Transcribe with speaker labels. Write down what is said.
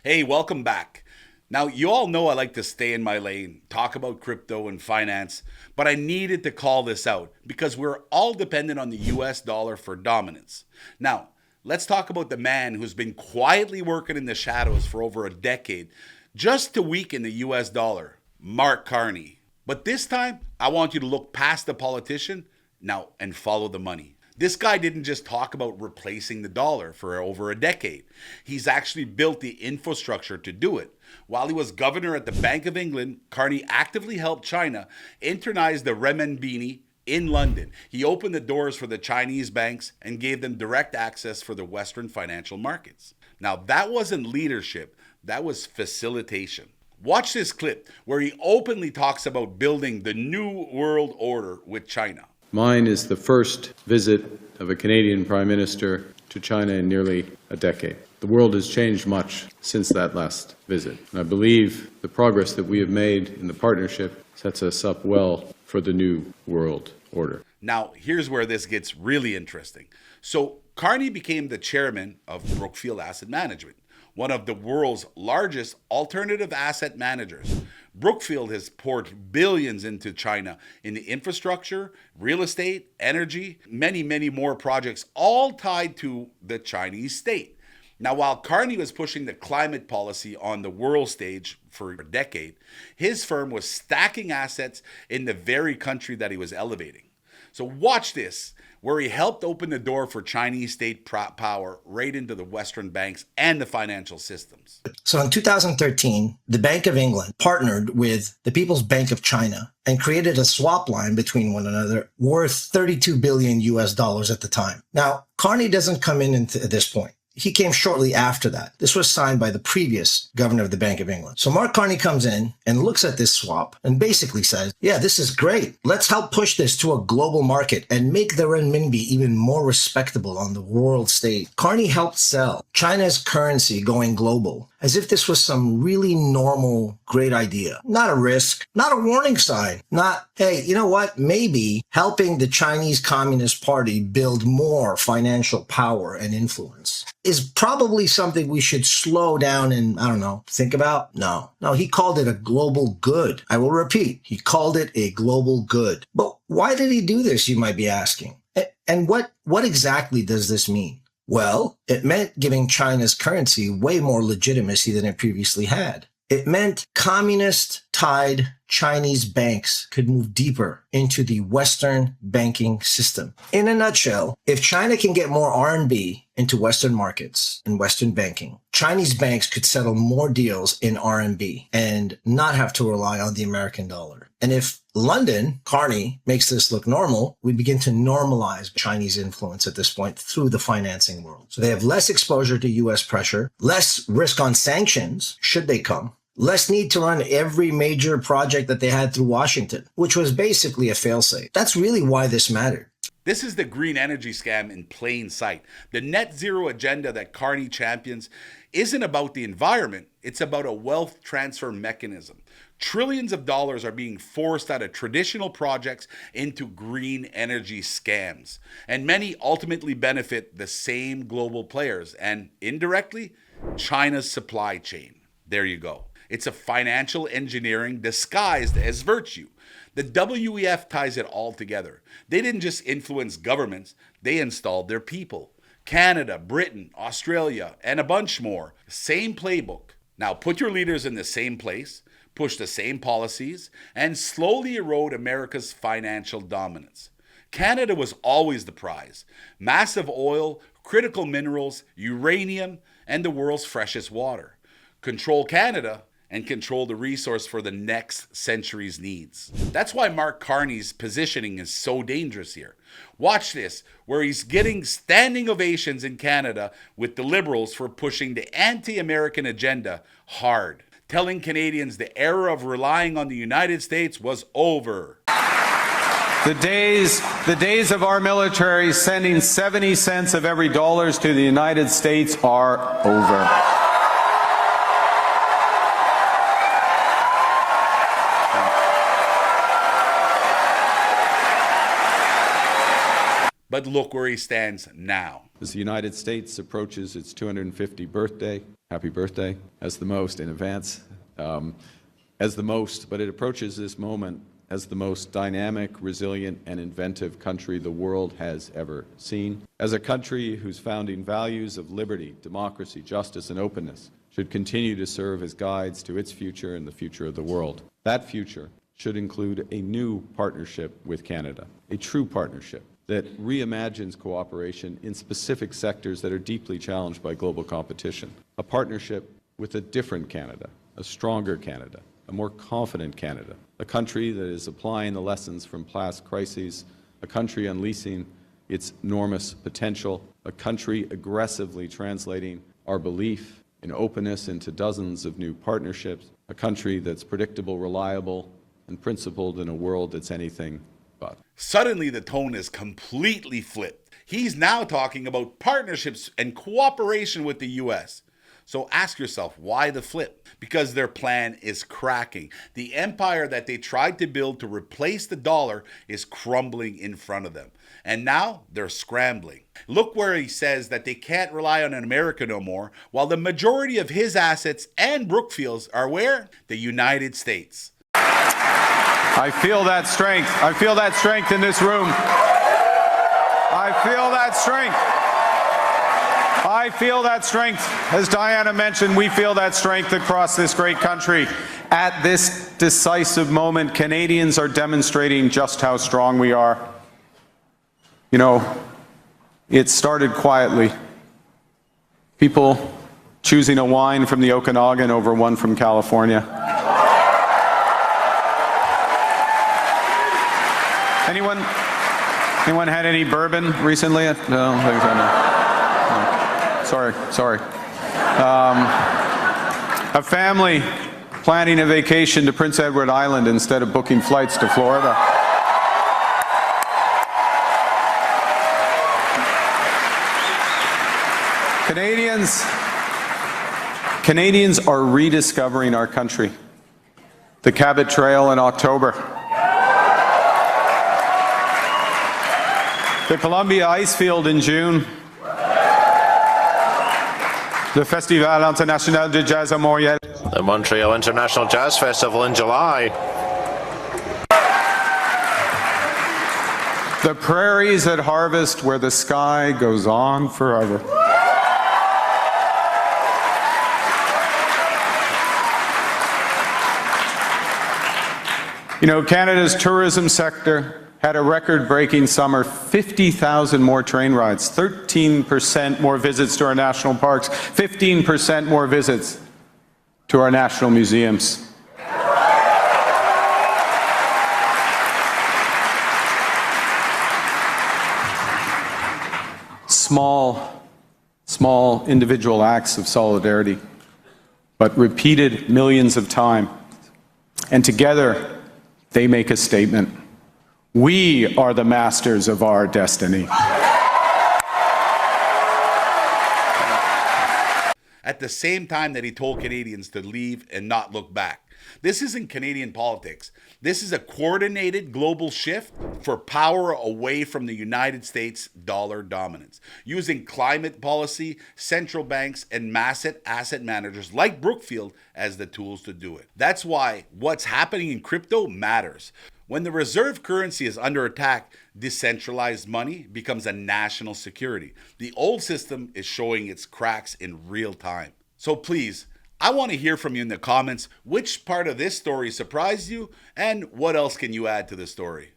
Speaker 1: Hey, welcome back. Now, you all know I like to stay in my lane, talk about crypto and finance, but I needed to call this out because we're all dependent on the US dollar for dominance. Now, let's talk about the man who's been quietly working in the shadows for over a decade just to weaken the US dollar, Mark Carney. But this time, I want you to look past the politician now and follow the money. This guy didn't just talk about replacing the dollar for over a decade. He's actually built the infrastructure to do it. While he was governor at the Bank of England, Carney actively helped China internalize the renminbi in London. He opened the doors for the Chinese banks and gave them direct access for the Western financial markets. Now, that wasn't leadership, that was facilitation. Watch this clip where he openly talks about building the new world order with China.
Speaker 2: Mine is the first visit of a Canadian Prime Minister to China in nearly a decade. The world has changed much since that last visit. And I believe the progress that we have made in the partnership sets us up well for the new world order.
Speaker 1: Now, here's where this gets really interesting. So, Carney became the chairman of Brookfield Asset Management, one of the world's largest alternative asset managers. Brookfield has poured billions into China in the infrastructure, real estate, energy, many more projects, all tied to the Chinese state. Now, while Carney was pushing the climate policy on the world stage for a decade, his firm was stacking assets in the very country that he was elevating. So watch this, where he helped open the door for Chinese state power right into the Western banks and the financial systems.
Speaker 3: So in 2013, the Bank of England partnered with the People's Bank of China and created a swap line between one another worth 32 billion US dollars at the time. Now, Carney doesn't come in at this point. He came shortly after that. This was signed by the previous governor of the Bank of England. So Mark Carney comes in and looks at this swap and basically says, yeah, this is great. Let's help push this to a global market and make the renminbi even more respectable on the world stage. Carney helped sell China's currency going global as if this was some really normal, great idea. Not a risk, not a warning sign, not, hey, you know what? Maybe helping the Chinese Communist Party build more financial power and influence is probably something we should slow down and, I don't know, think about. No, he called it a global good. I will repeat, he called it a global good. But why did he do this, you might be asking? And what exactly does this mean? Well, it meant giving China's currency way more legitimacy than it previously had. It meant communist-tied Chinese banks could move deeper into the Western banking system. In a nutshell, if China can get more RMB into Western markets and Western banking, Chinese banks could settle more deals in RMB and not have to rely on the American dollar. And if London, Carney, makes this look normal, we begin to normalize Chinese influence at this point through the financing world. So they have less exposure to US pressure, less risk on sanctions, should they come, less need to run every major project that they had through Washington, which was basically a failsafe. That's really why this mattered.
Speaker 1: This is the green energy scam in plain sight. The net zero agenda that Carney champions isn't about the environment, it's about a wealth transfer mechanism. Trillions of dollars are being forced out of traditional projects into green energy scams. And many ultimately benefit the same global players and indirectly, China's supply chain. There you go. It's a financial engineering disguised as virtue. The WEF ties it all together. They didn't just influence governments, they installed their people. Canada, Britain, Australia, and a bunch more. Same playbook. Now put your leaders in the same place, push the same policies, and slowly erode America's financial dominance. Canada was always the prize. Massive oil, critical minerals, uranium, and the world's freshest water. Control Canada and control the resource for the next century's needs. That's why Mark Carney's positioning is so dangerous here. Watch this, where he's getting standing ovations in Canada with the Liberals for pushing the anti-American agenda hard, telling Canadians the era of relying on the United States was over.
Speaker 4: The days of our military sending 70 cents of every dollars to the United States are over.
Speaker 1: But look where he stands now.
Speaker 2: As the United States approaches its 250th birthday, happy birthday, as the most in advance, but it approaches this moment as the most dynamic, resilient, and inventive country the world has ever seen, as a country whose founding values of liberty, democracy, justice, and openness should continue to serve as guides to its future and the future of the world. That future should include a new partnership with Canada, a true partnership that reimagines cooperation in specific sectors that are deeply challenged by global competition, a partnership with a different Canada, a stronger Canada, a more confident Canada, a country that is applying the lessons from past crises, a country unleashing its enormous potential, a country aggressively translating our belief in openness into dozens of new partnerships, a country that's predictable, reliable, and principled in a world that's anything but.
Speaker 1: Suddenly, the tone is completely flipped. He's now talking about partnerships and cooperation with the U.S. So ask yourself, why the flip? Because their plan is cracking. The empire that they tried to build to replace the dollar is crumbling in front of them. And now they're scrambling. Look where he says that they can't rely on America no more, while the majority of his assets and Brookfield's are where? The United States.
Speaker 4: I feel that strength. I feel that strength in this room. I feel that strength. I feel that strength. As Diana mentioned, we feel that strength across this great country. At this decisive moment, Canadians are demonstrating just how strong we are. You know, it started quietly. People choosing a wine from the Okanagan over one from California. Anyone had any bourbon recently? No, I don't think so, no. Sorry. A family planning a vacation to Prince Edward Island instead of booking flights to Florida. Canadians are rediscovering our country. The Cabot Trail in October. The Columbia Icefield in June. The Festival International de Jazz à Montréal.
Speaker 5: The Montreal International Jazz Festival in July.
Speaker 4: The prairies at harvest where the sky goes on forever. You know, Canada's tourism sector had a record-breaking summer, 50,000 more train rides, 13% more visits to our national parks, 15% more visits to our national museums. Small individual acts of solidarity, but repeated millions of times. And together, they make a statement. We are the masters of our destiny.
Speaker 1: At the same time that he told Canadians to leave and not look back. This isn't Canadian politics. This is a coordinated global shift for power away from the United States dollar dominance, using climate policy, central banks, and massive asset managers like Brookfield as the tools to do it. That's why what's happening in crypto matters. When the reserve currency is under attack, decentralized money becomes a national security. The old system is showing its cracks in real time. So please, I want to hear from you in the comments which part of this story surprised you and what else can you add to the story.